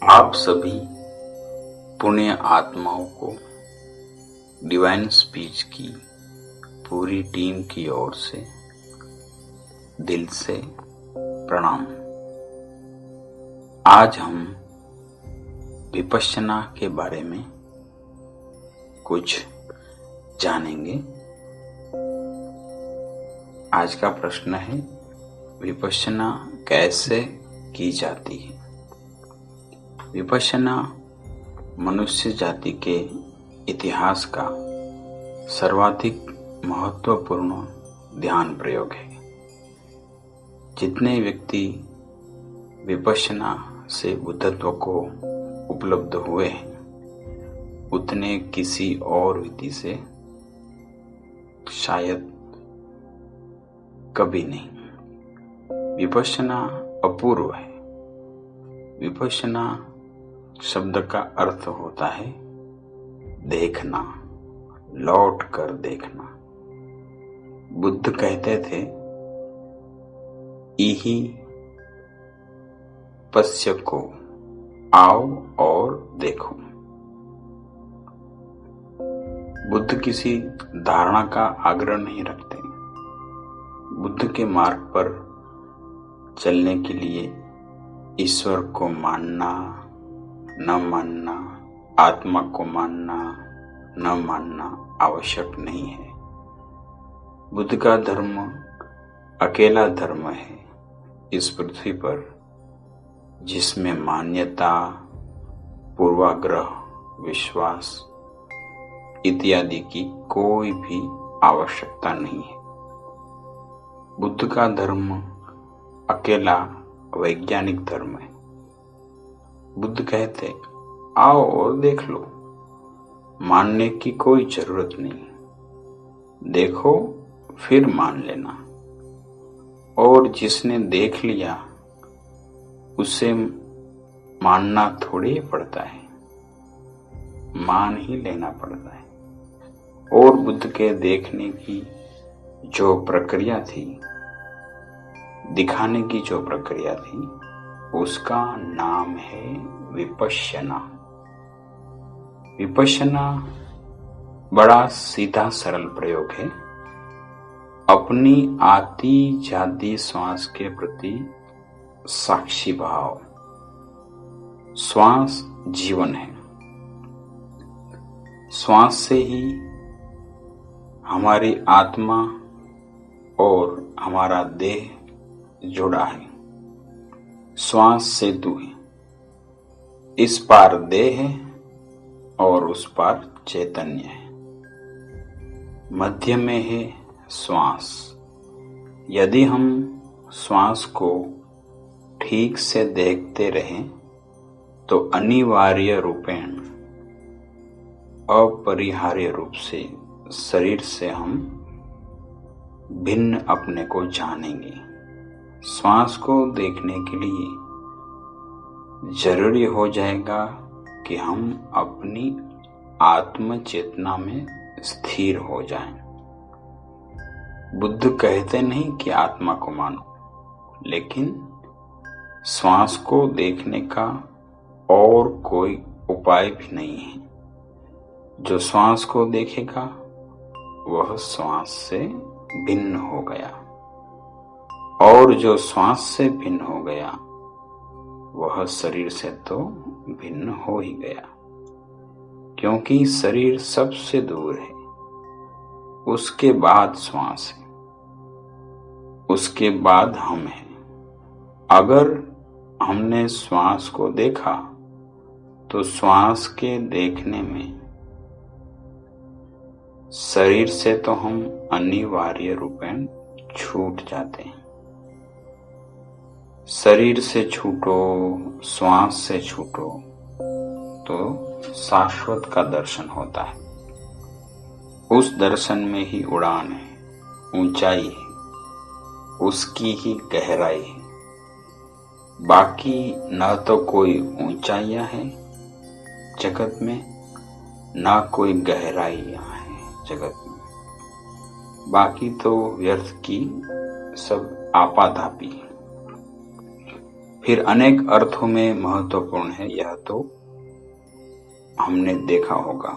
आप सभी पुण्य आत्माओं को डिवाइन स्पीच की पूरी टीम की ओर से दिल से प्रणाम। आज हम विपश्यना के बारे में कुछ जानेंगे। आज का प्रश्न है, विपश्यना कैसे की जाती है? विपश्यना मनुष्य जाति के इतिहास का सर्वाधिक महत्वपूर्ण ध्यान प्रयोग है। जितने व्यक्ति विपश्यना से बुद्धत्व को उपलब्ध हुए हैं, उतने किसी और विधि से शायद कभी नहीं। विपश्यना अपूर्व है। विपश्यना शब्द का अर्थ होता है देखना, लौट कर देखना। बुद्ध कहते थे, इहि पश्यको, आओ और देखो। बुद्ध किसी धारणा का आग्रह नहीं रखते। बुद्ध के मार्ग पर चलने के लिए ईश्वर को मानना, न मानना, आत्मा को मानना, न मानना आवश्यक नहीं है। बुद्ध का धर्म अकेला धर्म है इस पृथ्वी पर जिसमें मान्यता, पूर्वाग्रह, विश्वास इत्यादि की कोई भी आवश्यकता नहीं है। बुद्ध का धर्म अकेला वैज्ञानिक धर्म है। बुद्ध कहते, आओ और देख लो, मानने की कोई जरूरत नहीं। देखो फिर मान लेना। और जिसने देख लिया उसे मानना थोड़ी पड़ता है, मान ही लेना पड़ता है। और बुद्ध के देखने की जो प्रक्रिया थी, दिखाने की जो प्रक्रिया थी, उसका नाम है विपश्यना। विपश्यना बड़ा सीधा सरल प्रयोग है। अपनी आती जाती श्वास के प्रति साक्षी भाव। श्वास जीवन है। श्वास से ही हमारी आत्मा और हमारा देह जुड़ा है। श्वास सेतु है। इस पार देह है और उस पार चैतन्य है। मध्य में है श्वास। यदि हम श्वास को ठीक से देखते रहें तो अनिवार्य रूपेण, अपरिहार्य रूप से शरीर से हम भिन्न अपने को जानेंगे। श्वास को देखने के लिए जरूरी हो जाएगा कि हम अपनी आत्म चेतना में स्थिर हो जाएं। बुद्ध कहते नहीं कि आत्मा को मानो, लेकिन श्वास को देखने का और कोई उपाय भी नहीं है। जो श्वास को देखेगा वह श्वास से भिन्न हो गया, और जो श्वास से भिन्न हो गया वह शरीर से तो भिन्न हो ही गया, क्योंकि शरीर सबसे दूर है। उसके बाद श्वास है, उसके बाद हम हैं। अगर हमने श्वास को देखा तो श्वास के देखने में शरीर से तो हम अनिवार्य रूपेण छूट जाते हैं। शरीर से छूटो, श्वास से छूटो तो शाश्वत का दर्शन होता है। उस दर्शन में ही उड़ान है, ऊंचाई है, उसकी ही गहराई है। बाकी न तो कोई ऊंचाइयां हैं जगत में, न कोई गहराइयां हैं जगत में। बाकी तो व्यर्थ की सब आपाधापी है। फिर अनेक अर्थों में महत्वपूर्ण है। यह तो हमने देखा होगा।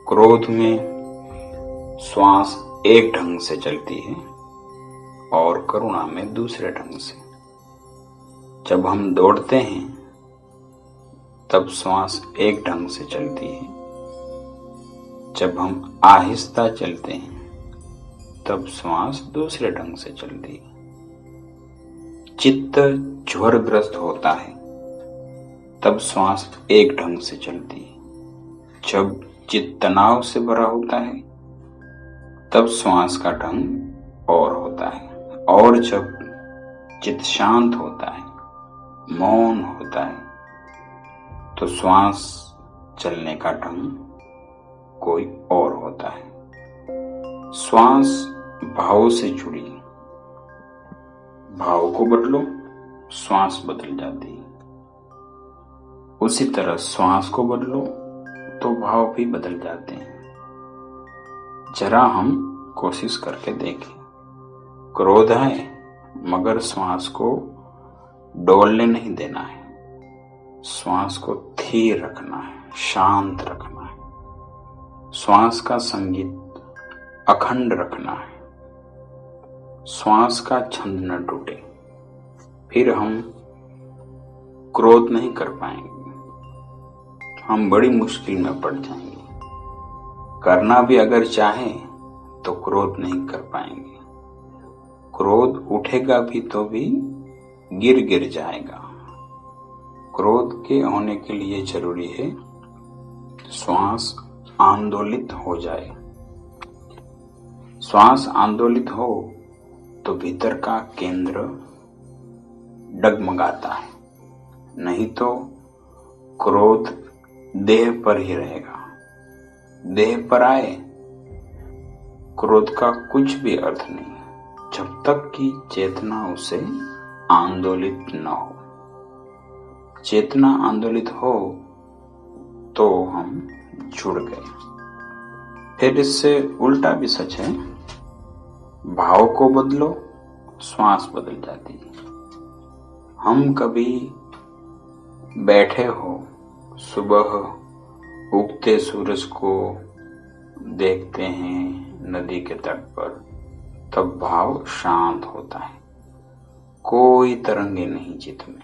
क्रोध में श्वास एक ढंग से चलती है और करुणा में दूसरे ढंग से। जब हम दौड़ते हैं तब श्वास एक ढंग से चलती है। जब हम आहिस्ता चलते हैं तब श्वास दूसरे ढंग से चलती है। चित्त ज्वरग्रस्त होता है तब श्वास एक ढंग से चलती है। जब चित्त तनाव से भरा होता है तब श्वास का ढंग और होता है। और जब चित्त शांत होता है, मौन होता है, तो श्वास चलने का ढंग कोई और होता है। श्वास भाव से जुड़ी। भाव को बदलो, श्वास बदल जाती है। उसी तरह श्वास को बदलो तो भाव भी बदल जाते हैं। जरा हम कोशिश करके देखें। क्रोध है मगर श्वास को डोलने नहीं देना है। श्वास को स्थिर रखना है, शांत रखना है। श्वास का संगीत अखंड रखना है। श्वास का छंद न टूटे। फिर हम क्रोध नहीं कर पाएंगे। हम बड़ी मुश्किल में पड़ जाएंगे। करना भी अगर चाहे तो क्रोध नहीं कर पाएंगे। क्रोध उठेगा भी तो भी गिर जाएगा। क्रोध के होने के लिए जरूरी है श्वास आंदोलित हो जाए। श्वास आंदोलित हो तो भीतर का केंद्र डगमगाता है। नहीं तो क्रोध देह पर ही रहेगा। देह पर आए क्रोध का कुछ भी अर्थ नहीं, जब तक कि चेतना उसे आंदोलित न हो। चेतना आंदोलित हो तो हम जुड़ गए। फिर इससे उल्टा भी सच है। भाव को बदलो, श्वास बदल जाती है। हम कभी बैठे हो, सुबह उगते सूरज को देखते हैं नदी के तट पर, तब भाव शांत होता है। कोई तरंगे नहीं चित्त में।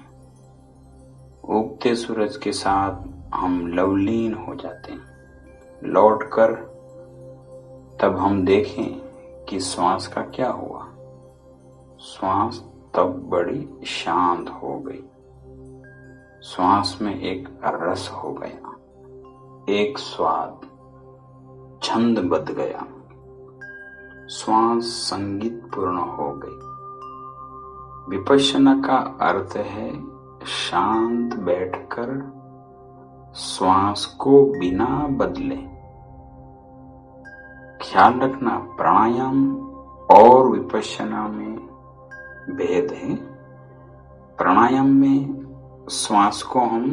उगते सूरज के साथ हम लवलीन हो जाते हैं। लौटकर तब हम देखें कि श्वास का क्या हुआ। श्वास तब बड़ी शांत हो गई। श्वास में एक रस हो गया, एक स्वाद, छंद बद गया। श्वास संगीत पूर्ण हो गई। विपश्यना का अर्थ है शांत बैठकर श्वास को बिना बदले। ख्याल रखना, प्राणायाम और विपश्यना में भेद है। प्राणायाम में श्वास को हम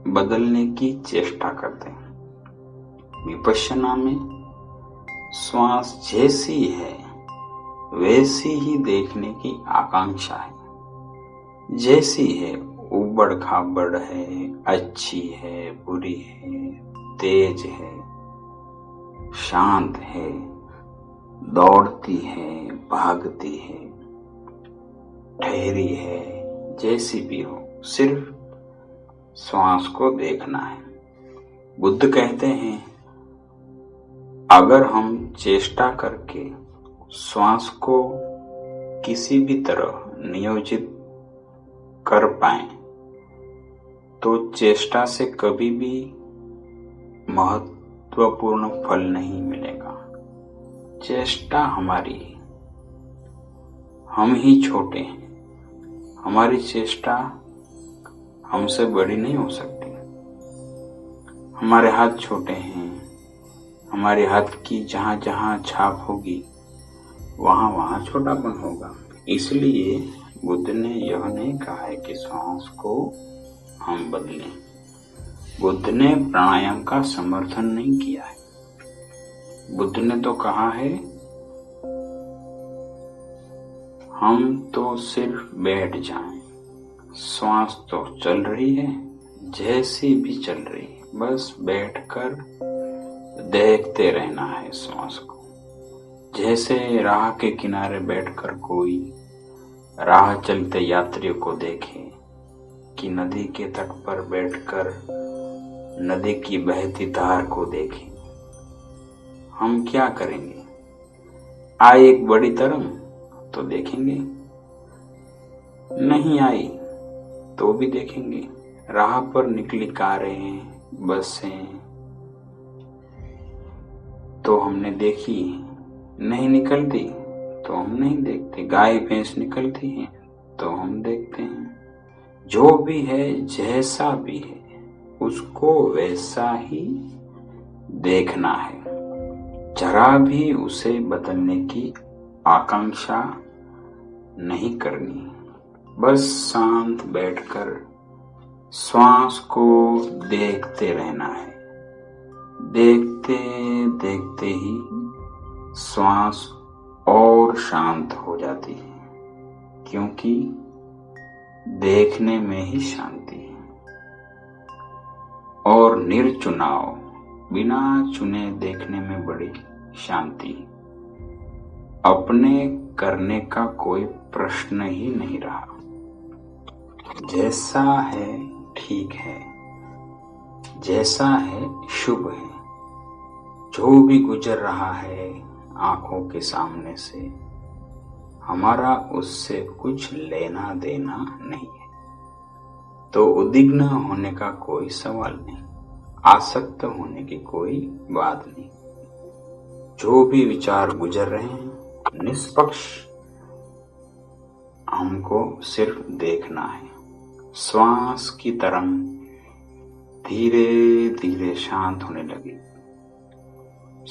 बदलने की चेष्टा करते हैं। विपश्यना में श्वास जैसी है वैसी ही देखने की आकांक्षा है। जैसी है, उबड़ खाबड़ है, अच्छी है, बुरी है, तेज है, शांत है, दौड़ती है, भागती है, ठहरी है, जैसी भी हो, सिर्फ श्वास को देखना है। बुद्ध कहते हैं अगर हम चेष्टा करके श्वास को किसी भी तरह नियोजित कर पाए तो चेष्टा से कभी भी महत्वपूर्ण फल नहीं मिलेगा। चेष्टा हमारी है, हम ही छोटे हैं। हमारी चेष्टा हमसे बड़ी नहीं हो सकती। हमारे हाथ छोटे हैं। हमारे हाथ की जहां जहां छाप होगी वहां वहां छोटापन होगा। इसलिए बुद्ध ने यह नहीं कहा है कि श्वास को हम बदलें। बुद्ध ने प्राणायाम का समर्थन नहीं किया है। बुद्ध ने तो कहा है हम तो सिर्फ बैठ जाएं, श्वास तो चल रही है, जैसी भी चल रही है, बस बैठकर देखते रहना है श्वास को। जैसे राह के किनारे बैठकर कोई राह चलते यात्रियों को देखे कि नदी के तट पर बैठकर नदी की बहती धार को देखे। हम क्या करेंगे? आई एक बड़ी तरंग तो देखेंगे, नहीं आई तो भी देखेंगे। राह पर निकली कारें, बसें तो हमने देखी, नहीं निकलती तो हम नहीं देखते। गाय भैंस निकलती हैं तो हम देखते हैं। जो भी है, जैसा भी है, उसको वैसा ही देखना है। जरा भी उसे बदलने की आकांक्षा नहीं करनी। बस शांत बैठकर श्वास को देखते रहना है। देखते देखते ही श्वास और शांत हो जाती है, क्योंकि देखने में ही शांति है। और निर्चुनाव, बिना चुने देखने में बड़ी शांति। अपने करने का कोई प्रश्न ही नहीं रहा। जैसा है ठीक है, जैसा है शुभ है। जो भी गुजर रहा है आंखों के सामने से, हमारा उससे कुछ लेना देना नहीं है। तो उद्विग्न होने का कोई सवाल नहीं, आसक्त होने की कोई बात नहीं। जो भी विचार गुजर रहे हैं, निष्पक्ष हमको सिर्फ देखना है। श्वास की तरंग धीरे धीरे शांत होने लगी।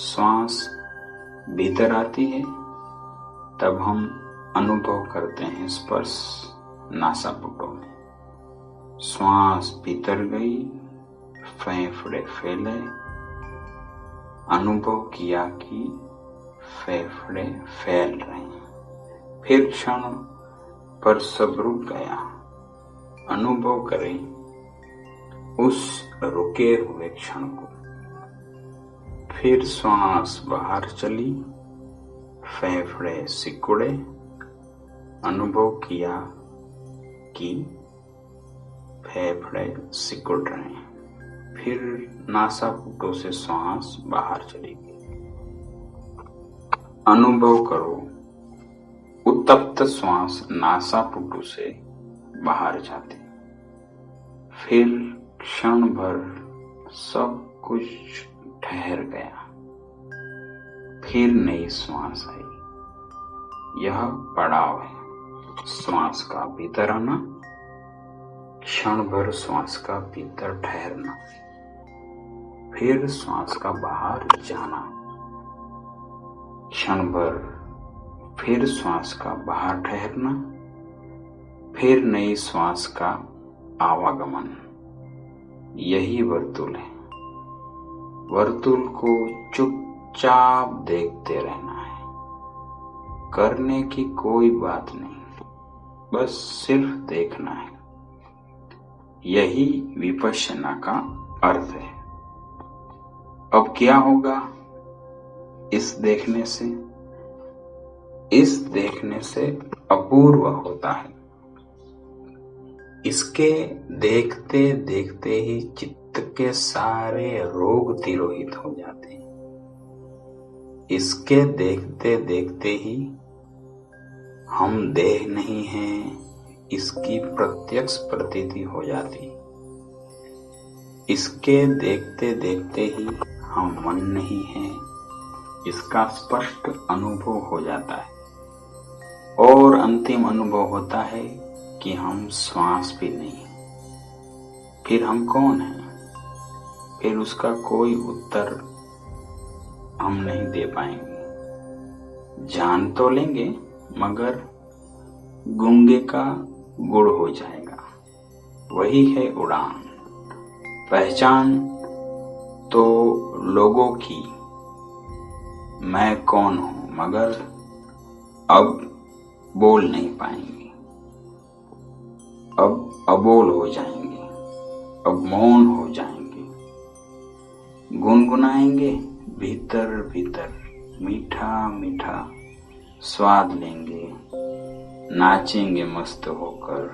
श्वास भीतर आती है, तब हम अनुभव करते हैं स्पर्श नासापुटों में। श्वास भीतर गई, फेफड़े फैले, अनुभव किया कि फेफड़े फैल रहे हैं। फिर क्षण पर सब रुक गया। अनुभव करें उस रुके हुए क्षण को। फिर श्वास बाहर चली, फेफड़े सिकुड़े, अनुभव किया कि फेफड़े सिकुड़ रहे हैं। फिर नासापुटों से श्वास बाहर चली गई। अनुभव करो उत्तप्त श्वास नासापुटों से बाहर जाती। फिर क्षण भर सब कुछ ठहर गया। फिर नई श्वास आई। यह पड़ाव है श्वास का भीतर आना, क्षण भर श्वास का भीतर ठहरना, फिर श्वास का बाहर जाना, क्षण भर फिर श्वास का बाहर ठहरना, फिर नई श्वास का आवागमन। यही वर्तुल है। वर्तुल को चुपचाप देखते रहना है। करने की कोई बात नहीं, बस सिर्फ देखना है। यही विपश्यना का अर्थ है। अब क्या होगा इस देखने से? इस देखने से अपूर्व होता है। इसके देखते देखते ही चित्त के सारे रोग तिरोहित हो जाते हैं। इसके देखते देखते ही हम देह नहीं हैं, इसकी प्रत्यक्ष प्रतीति हो जाती। इसके देखते देखते ही हम मन नहीं हैं, इसका स्पष्ट अनुभव हो जाता है। और अंतिम अनुभव होता है कि हम श्वास भी नहीं। फिर हम कौन हैं? फिर उसका कोई उत्तर हम नहीं दे पाएंगे। जान तो लेंगे, मगर गूंगे का गुड़ हो जाएगा। वही है उड़ान। पहचान तो लोगों की, मैं कौन हूं, मगर अब बोल नहीं पाएंगे। अब अबोल हो जाएंगे, अब मौन हो जाएंगे, गुनगुनाएंगे भीतर भीतर, मीठा मीठा स्वाद लेंगे, नाचेंगे मस्त होकर,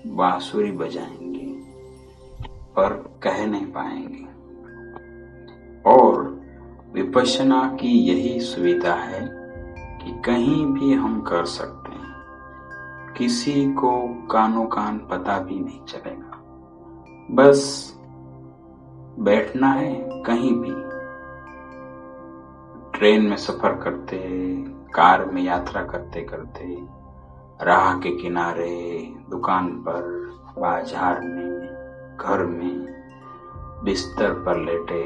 बांसुरी बजाएंगे, पर कह नहीं पाएंगे। और विपश्यना की यही सुविधा है कि कहीं भी हम कर सकते हैं, किसी को कानो कान पता भी नहीं चलेगा। बस बैठना है कहीं भी, ट्रेन में सफर करते, कार में यात्रा करते करते, राह के किनारे, दुकान पर, बाजार में, घर में, बिस्तर पर लेटे,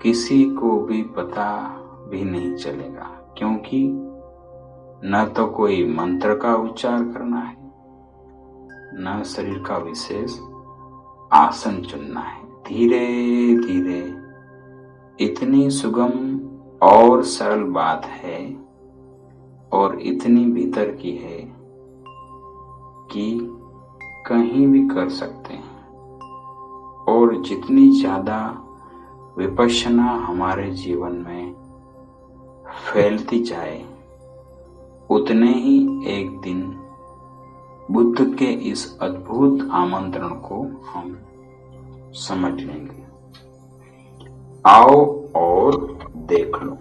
किसी को भी पता भी नहीं चलेगा, क्योंकि न तो कोई मंत्र का उच्चार करना है, न शरीर का विशेष आसन चुनना है। धीरे धीरे इतनी सुगम और सरल बात है और इतनी भीतर की है कि कहीं भी कर सकते हैं। और जितनी ज्यादा विपश्यना हमारे जीवन में फैलती जाए, उतने ही एक दिन बुद्ध के इस अद्भुत आमंत्रण को हम समझ लेंगे। आओ और देख लो।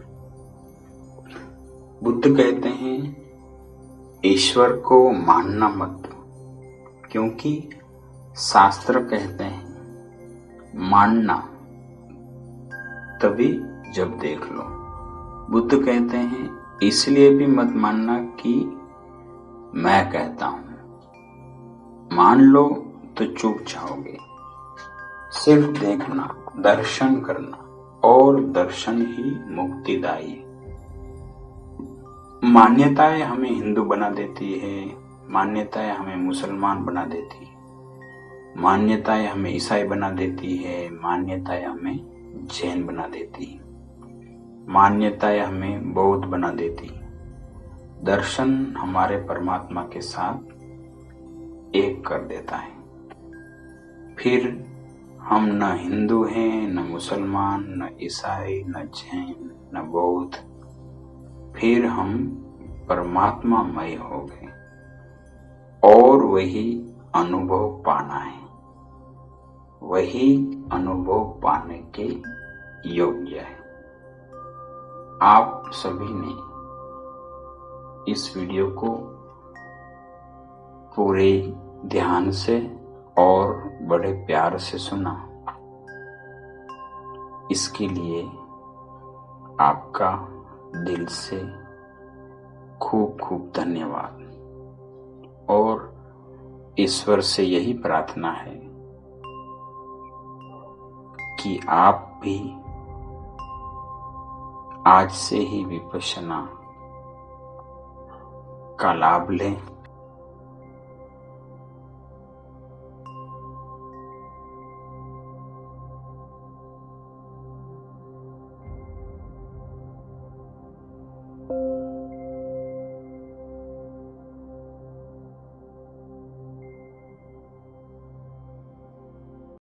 बुद्ध कहते हैं ईश्वर को मानना मत, क्योंकि शास्त्र कहते हैं मानना तभी जब देख लो। बुद्ध कहते हैं इसलिए भी मत मानना कि मैं कहता हूं, मान लो तो चूक जाओगे। सिर्फ देखना, दर्शन करना, और दर्शन ही मुक्तिदायी है। मान्यताएं हमें हिंदू बना देती है, मान्यताएं हमें मुसलमान बना देती है, मान्यताएं हमें ईसाई बना देती है, मान्यताएं हमें जैन बना देती है, मान्यताएं हमें बौद्ध बना देती है। दर्शन हमारे परमात्मा के साथ एक कर देता है। फिर हम न हिंदू हैं, न मुसलमान, न ईसाई, न जैन, न बौद्ध, फिर हम परमात्मामय हो गए। और वही अनुभव पाना है, वही अनुभव पाने के योग्य है। आप सभी ने इस वीडियो को पूरे ध्यान से और बड़े प्यार से सुना, इसके लिए आपका दिल से खूब खूब धन्यवाद। और ईश्वर से यही प्रार्थना है कि आप भी आज से ही विपश्यना का लाभ लें